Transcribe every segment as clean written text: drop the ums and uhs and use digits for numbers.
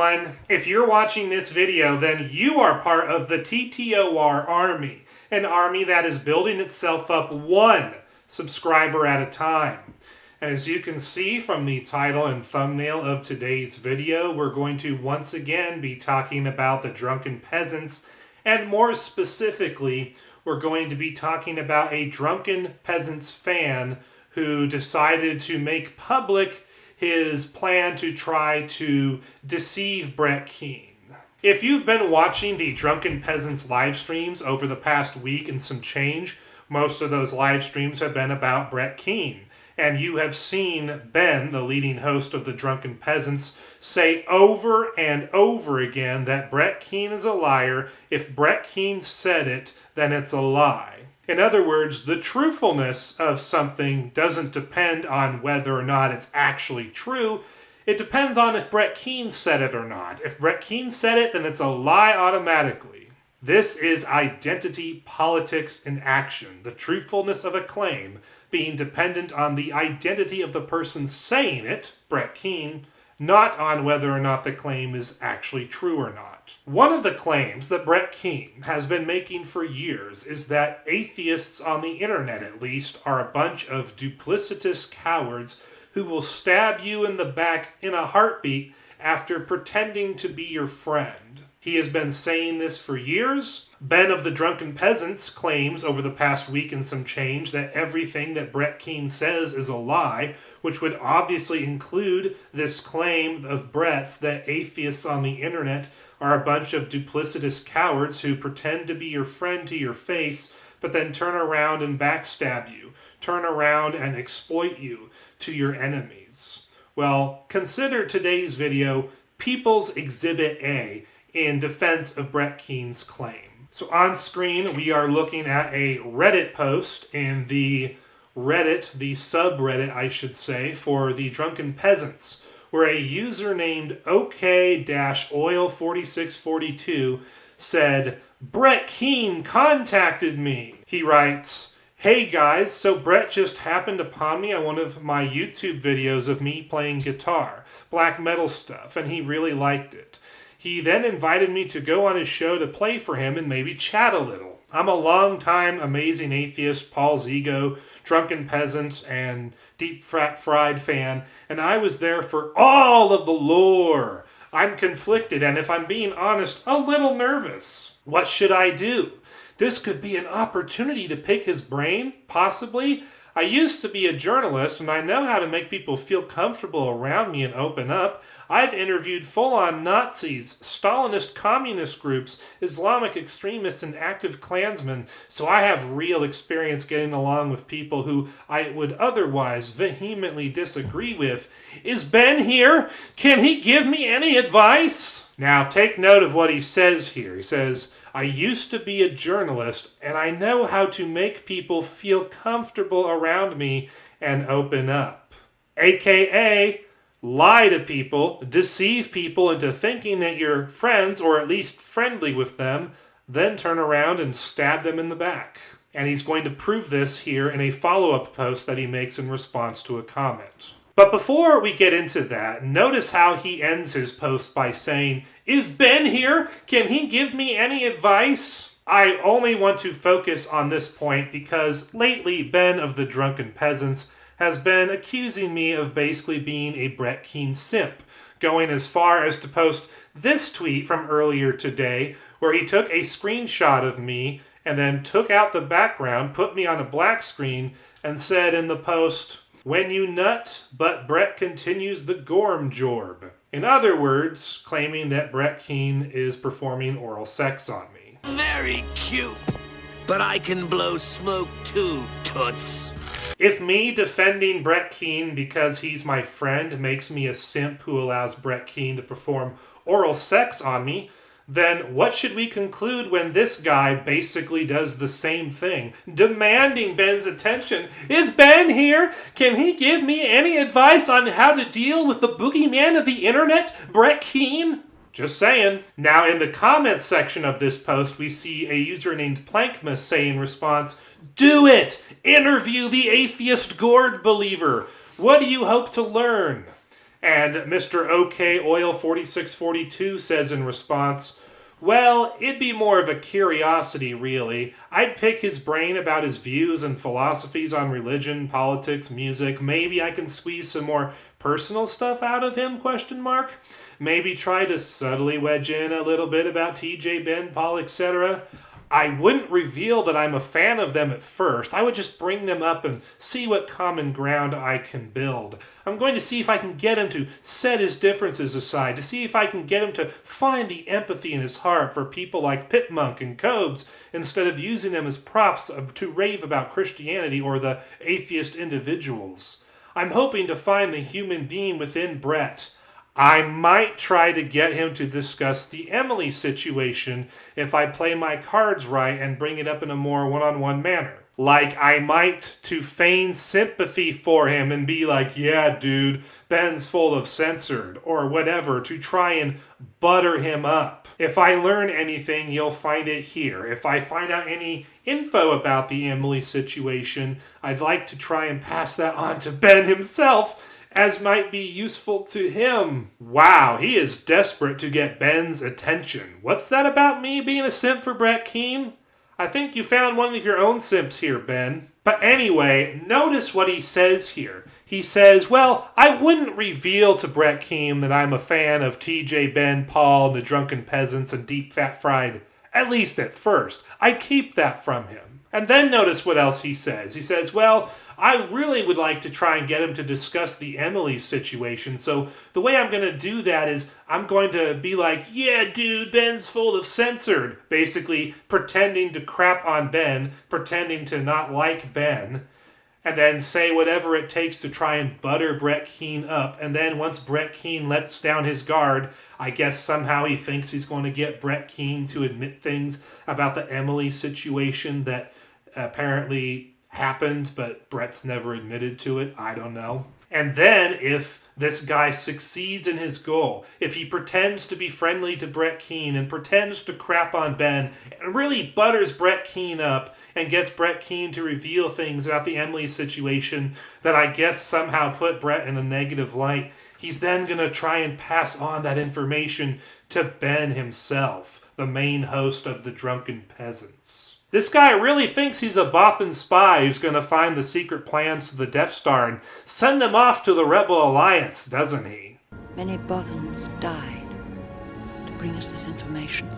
everyone. If you're watching this video, then you are part of the TTOR army, an army that is building itself up one subscriber at a time. And as you can see from the title and thumbnail of today's video, we're going to once again be talking about the Drunken Peasants, and more specifically, we're going to be talking about a Drunken Peasants fan who decided to make public his plan to try to deceive Brett Keane. If you've been watching the Drunken Peasants live streams over the past week and some change, most of those live streams have been about Brett Keane. And you have seen Ben, the leading host of the Drunken Peasants, say over and over again that Brett Keane is a liar. If Brett Keane said it, then it's a lie. In other words, the truthfulness of something doesn't depend on whether or not it's actually true. It depends on if Brett Keane said it or not. If Brett Keane said it, then it's a lie automatically. This is identity politics in action, the truthfulness of a claim being dependent on the identity of the person saying it, Brett Keane, not on whether or not the claim is actually true or not. One of the claims that Brett Keane has been making for years is that atheists on the internet, at least, are a bunch of duplicitous cowards who will stab you in the back in a heartbeat after pretending to be your friend. He has been saying this for years. Ben of the Drunken Peasants claims over the past week and some change that everything that Brett Keane says is a lie, which would obviously include this claim of Brett's that atheists on the internet are a bunch of duplicitous cowards who pretend to be your friend to your face, but then turn around and backstab you, turn around and exploit you to your enemies. Well, consider today's video People's Exhibit A in defense of Brett Keane's claim. So on screen, we are looking at a Reddit post in the subreddit, I should say, for the Drunken Peasants, where a user named OK-Oil4642 said, "Brett Keane contacted me." He writes, "Hey guys, so Brett just happened upon me on one of my YouTube videos of me playing guitar, black metal stuff, and he really liked it. He then invited me to go on his show to play for him and maybe chat a little. I'm a long-time Amazing Atheist, Paul's Ego, Drunken Peasant, and Deep Fried fan, and I was there for all of the lore. I'm conflicted, and if I'm being honest, a little nervous. What should I do? This could be an opportunity to pick his brain, possibly. I used to be a journalist, and I know how to make people feel comfortable around me and open up. I've interviewed full-on Nazis, Stalinist communist groups, Islamic extremists, and active Klansmen, so I have real experience getting along with people who I would otherwise vehemently disagree with. Is Ben here? Can he give me any advice?" Now, take note of what he says here. He says, "I used to be a journalist, and I know how to make people feel comfortable around me and open up." AKA, lie to people, deceive people into thinking that you're friends, or at least friendly with them, then turn around and stab them in the back. And he's going to prove this here in a follow-up post that he makes in response to a comment. But before we get into that, notice how he ends his post by saying, "Is Ben here? Can he give me any advice?" I only want to focus on this point because lately Ben of the Drunken Peasants has been accusing me of basically being a Brett Keane simp, going as far as to post this tweet from earlier today, where he took a screenshot of me and then took out the background, put me on a black screen, and said in the post, "When you nut, but Brett continues the gorm jorb." In other words, claiming that Brett Keane is performing oral sex on me. Very cute, but I can blow smoke too, toots. If me defending Brett Keane because he's my friend makes me a simp who allows Brett Keane to perform oral sex on me, then what should we conclude when this guy basically does the same thing, demanding Ben's attention? Is Ben here? Can he give me any advice on how to deal with the boogeyman of the internet, Brett Keane? Just saying. Now, in the comments section of this post, we see a user named Plankmas say in response, "Do it! Interview the atheist gourd believer. What do you hope to learn?" And Mr. OK Oil 4642 says in response, well, it'd be more of a curiosity, really. I'd pick his brain about his views and philosophies on religion, politics, music. Maybe I can squeeze some more personal stuff out of him, ? Maybe try to subtly wedge in a little bit about TJ, Ben, Paul, etc. I wouldn't reveal that I'm a fan of them at first. I would just bring them up and see what common ground I can build. I'm going to see if I can get him to set his differences aside, to see if I can get him to find the empathy in his heart for people like Pitmonk and Cobes, instead of using them as props to rave about Christianity or the atheist individuals. I'm hoping to find the human being within Brett. I might try to get him to discuss the Emily situation if I play my cards right and bring it up in a more one-on-one manner. Like, I might to feign sympathy for him and be like, yeah, dude, Ben's full of censored, or whatever, to try and butter him up. If I learn anything, you'll find it here. If I find out any info about the Emily situation, I'd like to try and pass that on to Ben himself, as might be useful to him. Wow, he is desperate to get Ben's attention. What's that about me being a simp for Brett Keane? I think you found one of your own simps here, Ben. But anyway, notice what he says here. He says, well, I wouldn't reveal to Brett Keane that I'm a fan of TJ, Ben, Paul, the Drunken Peasants, and Deep Fat Fried, at least at first. I'd keep that from him. And then notice what else he says. He says, well, I really would like to try and get him to discuss the Emily situation. So the way I'm going to do that is I'm going to be like, yeah, dude, Ben's full of censored. Basically pretending to crap on Ben, pretending to not like Ben, and then say whatever it takes to try and butter Brett Keane up. And then once Brett Keane lets down his guard, I guess somehow he thinks he's going to get Brett Keane to admit things about the Emily situation that apparently happened, but Brett's never admitted to it. I don't know. And then if this guy succeeds in his goal, if he pretends to be friendly to Brett Keane and pretends to crap on Ben and really butters Brett Keane up and gets Brett Keane to reveal things about the Emily situation that I guess somehow put Brett in a negative light, he's then going to try and pass on that information to Ben himself, the main host of the Drunken Peasants. This guy really thinks he's a Bothan spy who's going to find the secret plans to the Death Star and send them off to the Rebel Alliance, doesn't he? Many Bothans died to bring us this information.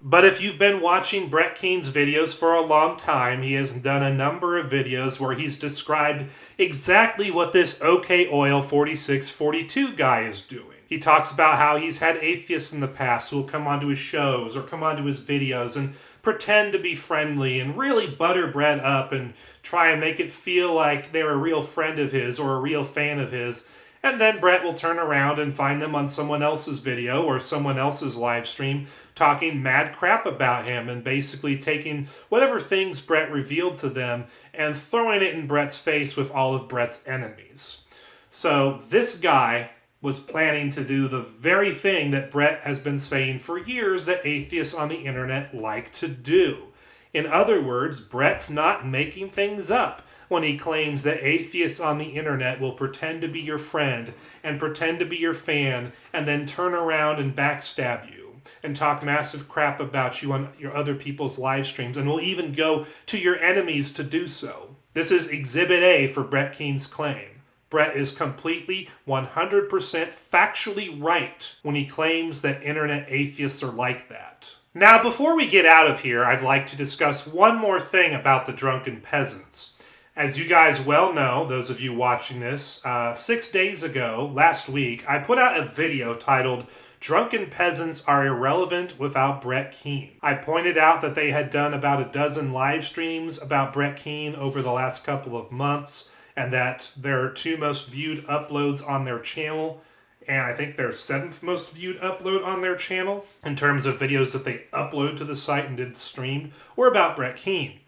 But if you've been watching Brett Keane's videos for a long time, he has done a number of videos where he's described exactly what this OK Oil 4642 guy is doing. He talks about how he's had atheists in the past who will come onto his shows or come onto his videos and pretend to be friendly and really butter Brett up and try and make it feel like they're a real friend of his or a real fan of his. And then Brett will turn around and find them on someone else's video or someone else's live stream talking mad crap about him and basically taking whatever things Brett revealed to them and throwing it in Brett's face with all of Brett's enemies. So this guy was planning to do the very thing that Brett has been saying for years that atheists on the internet like to do. In other words, Brett's not making things up when he claims that atheists on the internet will pretend to be your friend and pretend to be your fan and then turn around and backstab you and talk massive crap about you on your other people's live streams and will even go to your enemies to do so. This is Exhibit A for Brett Keane's claim. Brett is completely 100% factually right when he claims that internet atheists are like that. Now, before we get out of here, I'd like to discuss one more thing about the Drunken Peasants. As you guys well know, those of you watching this, 6 days ago, last week, I put out a video titled Drunken Peasants Are Irrelevant Without Brett Keane. I pointed out that they had done about a dozen live streams about Brett Keane over the last couple of months, and that their 2 most viewed uploads on their channel, and I think their 7th most viewed upload on their channel, in terms of videos that they uploaded to the site and did stream, were about Brett Keane.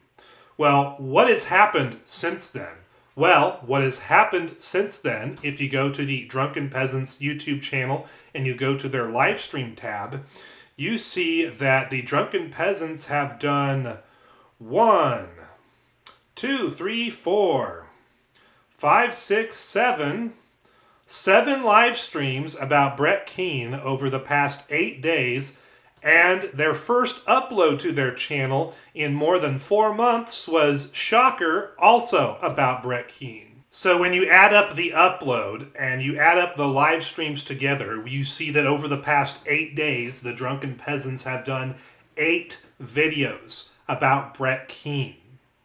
Well, what has happened since then? Well, what has happened since then, if you go to the Drunken Peasants YouTube channel and you go to their live stream tab, you see that the Drunken Peasants have done 1, 2, 3, 4, 5, 6, 7, 7 live streams about Brett Keane over the past 8 days, and their first upload to their channel in more than 4 months was, shocker, also about Brett Keane. So when you add up the upload and you add up the live streams together, you see that over the past 8 days, the Drunken Peasants have done 8 videos about Brett Keane.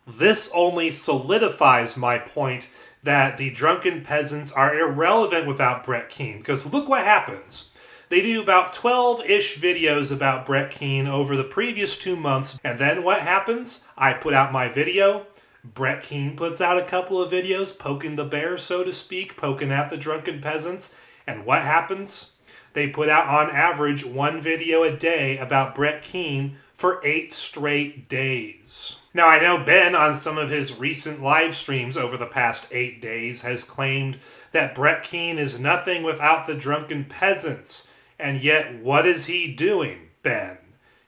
This only solidifies my point that the Drunken Peasants are irrelevant without Brett Keane, because look what happens. They do about 12-ish videos about Brett Keane over the previous 2 months, and then what happens? I put out my video, Brett Keane puts out a couple of videos poking the bear, so to speak, poking at the Drunken Peasants, and what happens? They put out on average 1 video a day about Brett Keane for 8 straight days. Now I know Ben on some of his recent live streams over the past 8 days has claimed that Brett Keane is nothing without the Drunken Peasants. And yet, what is he doing, Ben?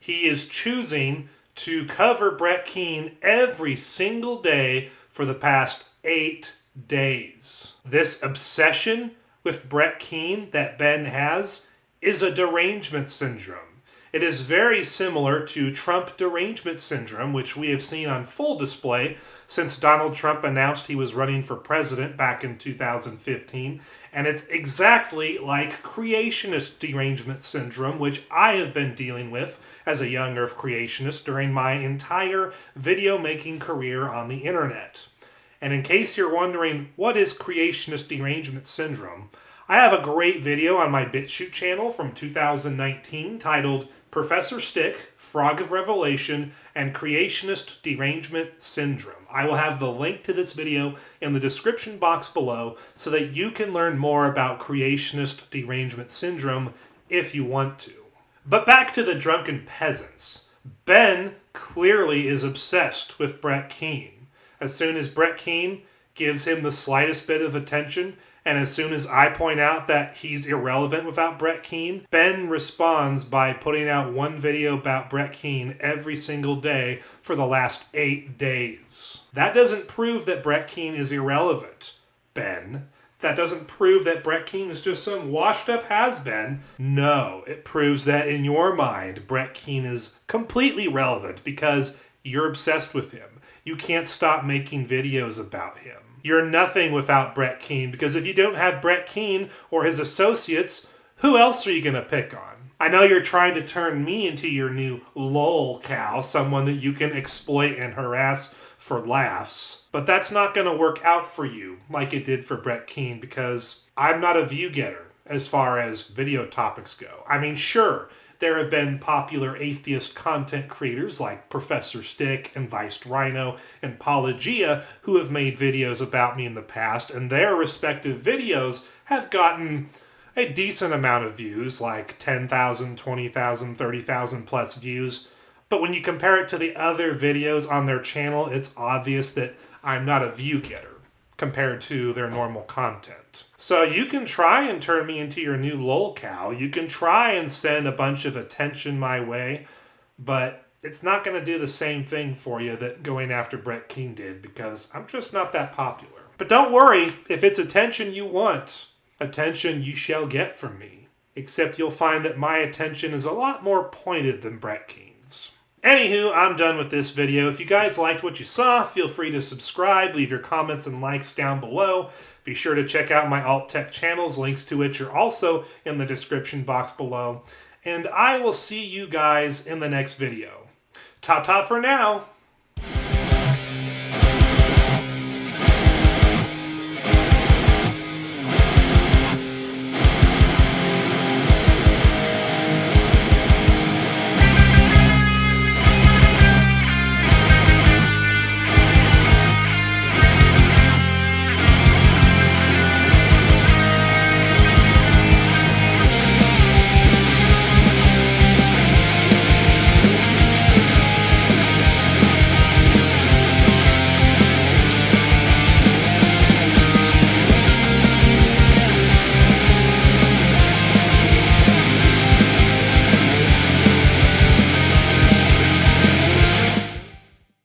He is choosing to cover Brett Keane every single day for the past 8 days. This obsession with Brett Keane that Ben has is a derangement syndrome. It is very similar to Trump derangement syndrome, which we have seen on full display since Donald Trump announced he was running for president back in 2015. And it's exactly like creationist derangement syndrome, which I have been dealing with as a young Earth creationist during my entire video making career on the internet. And in case you're wondering what is creationist derangement syndrome, I have a great video on my BitChute channel from 2019 titled Professor Stick, Frog of Revelation, and Creationist Derangement Syndrome. I will have the link to this video in the description box below so that you can learn more about Creationist Derangement Syndrome if you want to. But back to the Drunken Peasants. Ben clearly is obsessed with Brett Keane. As soon as Brett Keane gives him the slightest bit of attention, and as soon as I point out that he's irrelevant without Brett Keane, Ben responds by putting out 1 video about Brett Keane every single day for the last 8 days. That doesn't prove that Brett Keane is irrelevant, Ben. That doesn't prove that Brett Keane is just some washed-up has-been. No, it proves that in your mind, Brett Keane is completely relevant because you're obsessed with him. You can't stop making videos about him. You're nothing without Brett Keane, because if you don't have Brett Keane or his associates, who else are you going to pick on? I know you're trying to turn me into your new lol cow, someone that you can exploit and harass for laughs, but that's not going to work out for you like it did for Brett Keane, because I'm not a view getter as far as video topics go. I mean, sure, there have been popular atheist content creators like Professor Stick and Viced Rhino and Apologist who have made videos about me in the past, and their respective videos have gotten a decent amount of views, like 10,000, 20,000, 30,000 plus views. But when you compare it to the other videos on their channel, it's obvious that I'm not a view getter compared to their normal content. So you can try and turn me into your new lol cow. You can try and send a bunch of attention my way, but it's not going to do the same thing for you that going after Brett Keane did, because I'm just not that popular. But don't worry, if it's attention you want, attention you shall get from me. Except you'll find that my attention is a lot more pointed than Brett Keane's. Anywho, I'm done with this video. If you guys liked what you saw, feel free to subscribe, leave your comments and likes down below. Be sure to check out my alt tech channels, links to which are also in the description box below. And I will see you guys in the next video. Ta-ta for now!